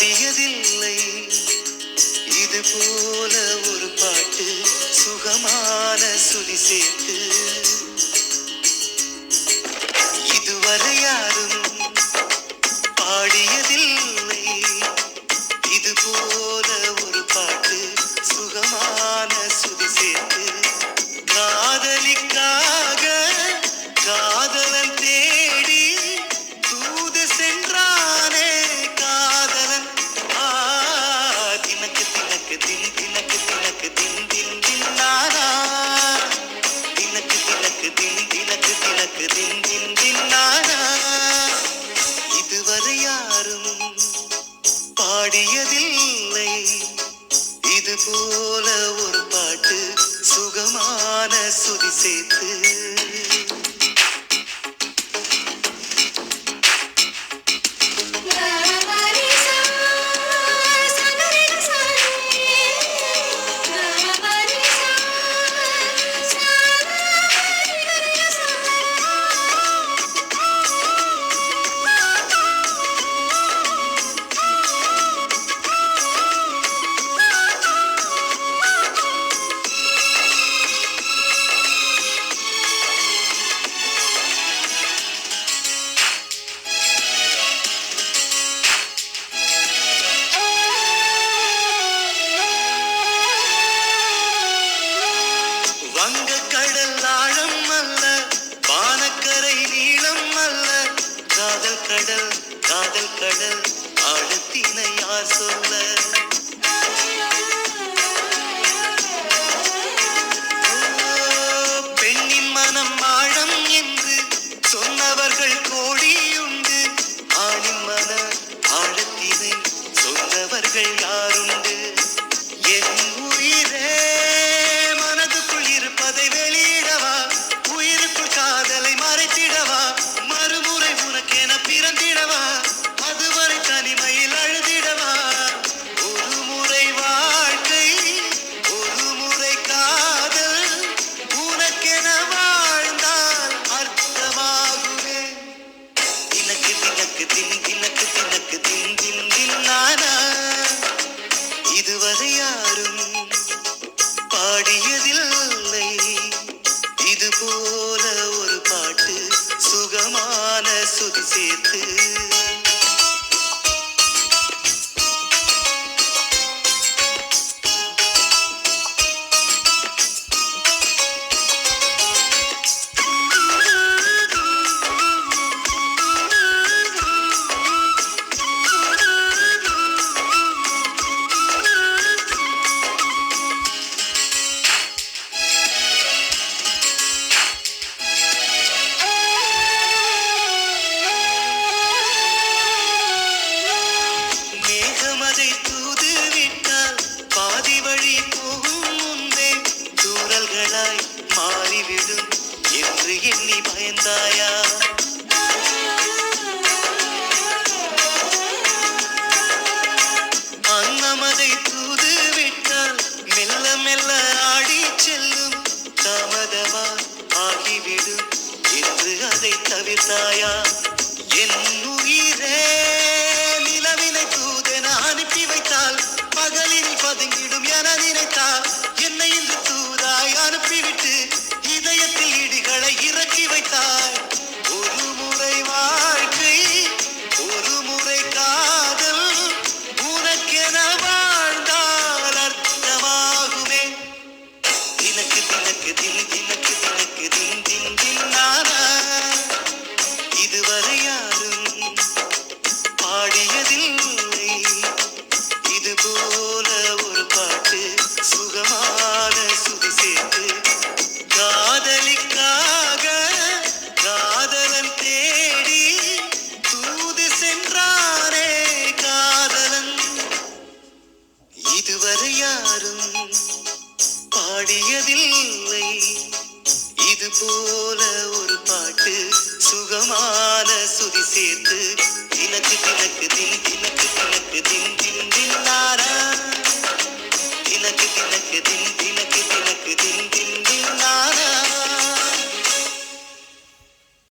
பாடியதில்லை இது போல ஒரு பாட்டு சுகமான சுதி சேர்த்து இதுவரை யாரும் பாடியதில்லை இது போல ஒரு பாட்டு சுகமான சுதி சேர்த்து காதலிக்காக காதலன் தேடி தூது சென்றானே காதலன் தினக்கு தினக்கு தின் தினக்கு தினக்கு தின் தின் தின்னானா தினக்கு தினக்கு தின் தினக்கு தினக்கு தின் தின் தின்னானா இதுவரை யாரும் பாடியதில்லை இது போல ஒரு பாட்டு சுகமான சுதி சேர்த்து வங்கக்கடல் ஆழம் அல்ல வானக்கரை நீளம் அல்ல காதல் கடல் ஆழத்தினை யார் சொல்ல பெண்ணின் மனம் ஆழம் என்று சொன்னவர்கள் கோடியுண்டு ஆணின் மன ஆழத்தினை சொன்னவர்கள் யாருண்டு என் உயிரே இருப்பதை வெளியிடவா உயிருக்குள் காதலை மறைத்திடவா மறுமுறை உனக்கென பிறந்திடவா அதுவரை தனிமையில் அழுதிடவா ஒரு முறை வாழ்க்கை ஒரு முறை காதல் உனக்கென வாழ்ந்தால் அர்த்தமாகுமே தினக்கு தினக்கு தின் தினக்கு தினக்கு தின் தின் தின்னானா இதுவரை யாரும் பாடியதில்லை இது போல ஒரு பாட்டு சுகமான சுதி சேர்த்து தூது விட்டால் பாதி வழி போகும் முன்பே தூரல்களாய் மாறிவிடும் என்று எண்ணி பயந்தாயா அன்னமதை தூது விட்டால் மெல்ல மெல்ல ஆடி செல்லும் தாமதமா ஆகிவிடும் என்று அதை தவிர்த்தாயா என் உயிரே நிலவினை தூதென அனுப்பி வைத்தால் பகலில் பதுங்கிடும் என நினைத்தால் என்னை இன்று தூதாய் அனுப்பிவிட்டு இதயத்தில் இடிகளை இறக்கி வைத்தாய் ஒரு முறை வாழ்க்கை ஒரு முறை காதல் உனக்கென வாழ்ந்தால் அர்த்தமாகுமே தினக்கு தினக்கு தின் தினக்கு தினக்கு தின் தின் தின்னானா இதுவரை யாரும் பாடியதில்லை இது போல ஒரு பாட்டு சுகமான சுதி சேர்த்து காதலிக்காக காதலன் தேடி தூது சென்றானே காதலன் இதுவரை யாரும் பாடியதில்லை இது போல ஒரு பாட்டு சுகமான சுதி சேர்த்து தினக்கு தினக்கு தின்